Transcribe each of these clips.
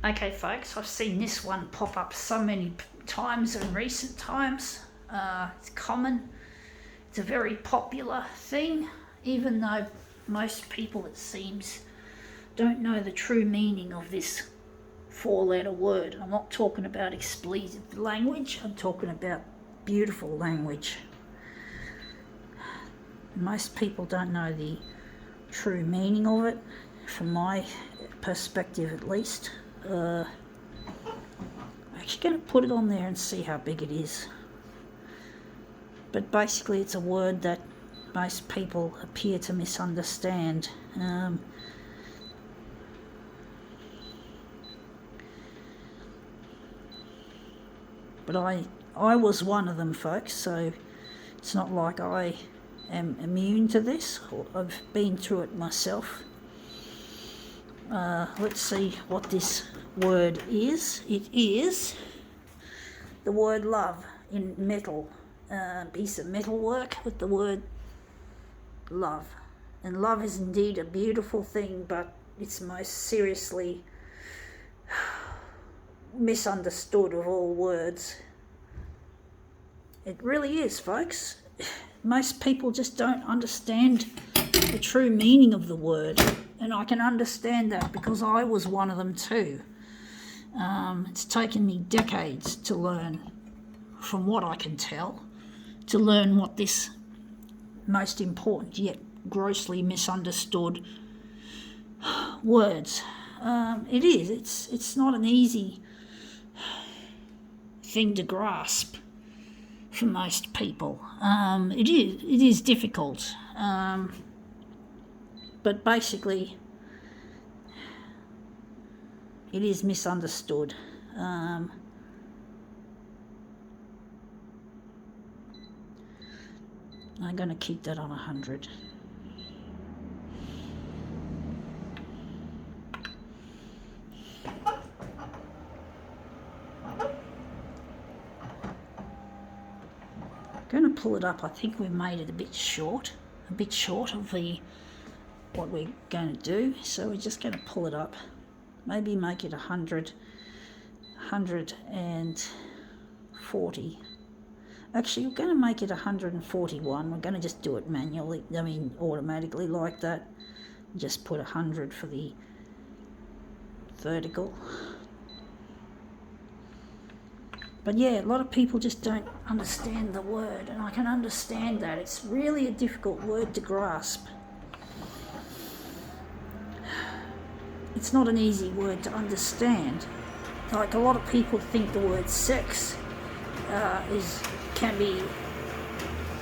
Okay, folks, I've seen this one pop up so many times in recent times. It's common. It's a very popular thing, even though most people, it seems, don't know the true meaning of this four-letter word. I'm not talking about expletive language, I'm talking about beautiful language. Most people don't know the true meaning of it, from my perspective at least. I'm actually going to put it on there and see how big it is. But basically it's a word that most people appear to misunderstand. But I was one of them, folks, so it's not like I am immune to this. I've been through it myself. Let's see what this word is. It is the word love in metal. Piece of metal work with the word love. And love is indeed a beautiful thing, but it's most seriously misunderstood of all words. It really is, folks. Most people just don't understand the true meaning of the word, and I can understand that because I was one of them too. It's taken me decades to learn, from what I can tell, to learn what this most important yet grossly misunderstood words. It is. It's not an easy thing to grasp for most people. It is difficult. But basically, it is misunderstood. I'm going to keep that on 100. I'm going to pull it up. I think we made it a bit short of what we're going to do. So we're just going to pull it up. Maybe make it 100, 140. Actually, we're going to make it 141. We're going to just do it manually, automatically like that. Just put 100 for the vertical. But yeah, a lot of people just don't understand the word, and I can understand that. It's really a difficult word to grasp. It's not an easy word to understand. Like, a lot of people think the word sex can be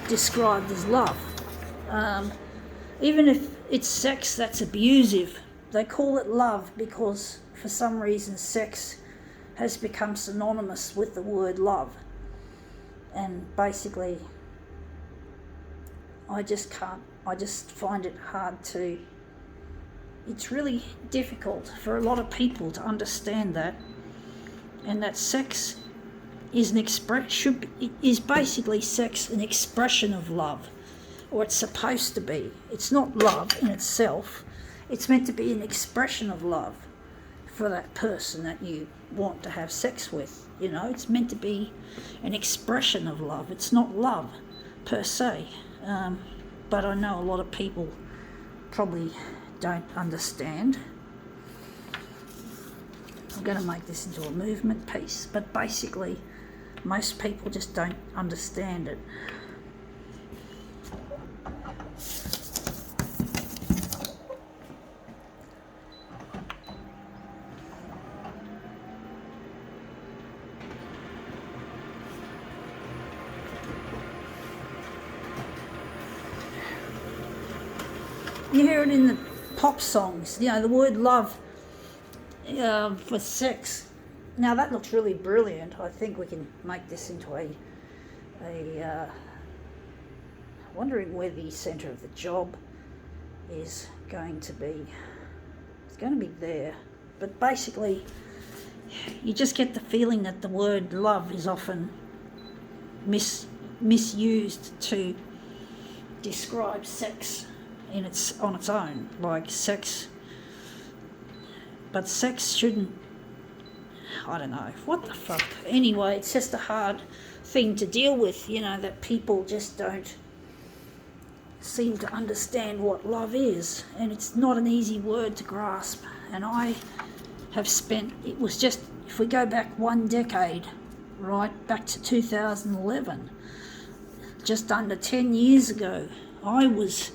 described as love. Even if it's sex that's abusive, they call it love because for some reason sex has become synonymous with the word love. And basically, I just find it hard to, it's really difficult for a lot of people to understand that, and that sex is basically sex an expression of love, or it's supposed to be. It's not love in itself. It's meant to be an expression of love for that person that you want to have sex with. It's meant to be an expression of love. It's not love per se. But I know a lot of people probably don't understand. I'm going to make this into a movement piece, but basically most people just don't understand it. You hear it in the pop songs, the word love for sex. Now that looks really brilliant. I think we can make this into wondering where the centre of the job is going to be. It's going to be there. But basically, you just get the feeling that the word love is often misused to describe sex on its own, like sex. But sex shouldn't I don't know, what the fuck. Anyway, it's just a hard thing to deal with, you know, that people just don't seem to understand what love is, and it's not an easy word to grasp. And I have spent, it was just, if we go back 1 decade, right back to 2011, just under 10 years ago, I was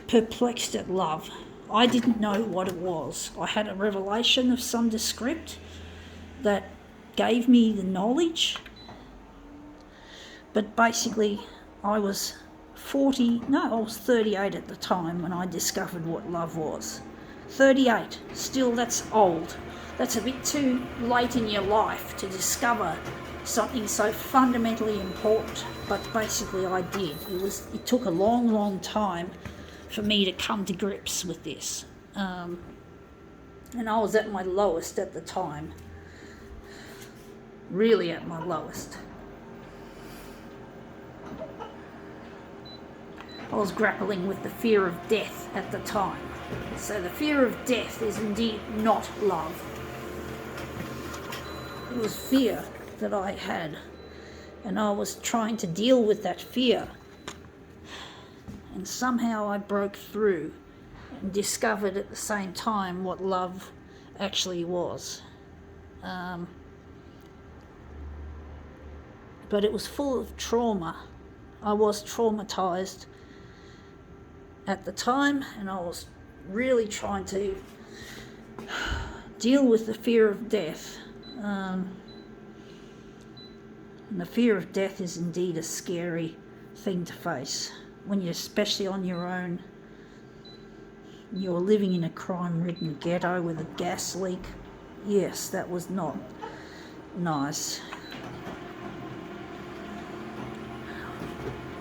perplexed at love. I didn't know what it was. I had a revelation of some descript that gave me the knowledge, but basically I was 38 at the time when I discovered what love was. 38, still that's old. That's a bit too late in your life to discover something so fundamentally important, but basically I did. It took a long time for me to come to grips with this. And I was at my lowest at the time. Really at my lowest. I was grappling with the fear of death at the time. So the fear of death is indeed not love. It was fear that I had, and I was trying to deal with that fear. And somehow I broke through and discovered at the same time what love actually was. But it was full of trauma. I was traumatized at the time, and I was really trying to deal with the fear of death. And the fear of death is indeed a scary thing to face when you're especially on your own. You're living in a crime-ridden ghetto with a gas leak. Yes, that was not nice.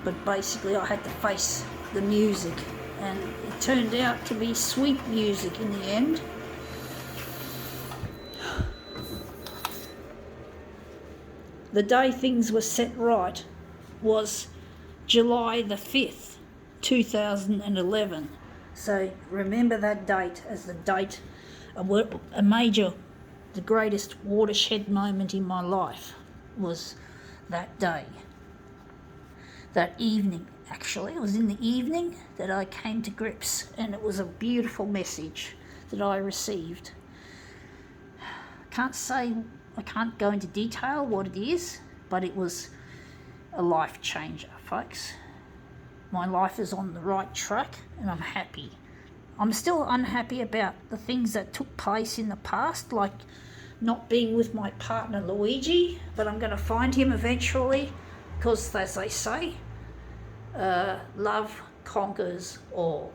But basically I had to face the music, and it turned out to be sweet music in the end. The day things were set right was July the 5th, 2011. So remember that date as the date, the greatest watershed moment in my life was that day. That evening, actually. It was in the evening that I came to grips, and it was a beautiful message that I received. I can't go into detail what it is, but it was a life changer, folks. My life is on the right track, and I'm happy. I'm still unhappy about the things that took place in the past, like not being with my partner Luigi, but I'm going to find him eventually, because as they say, love conquers all.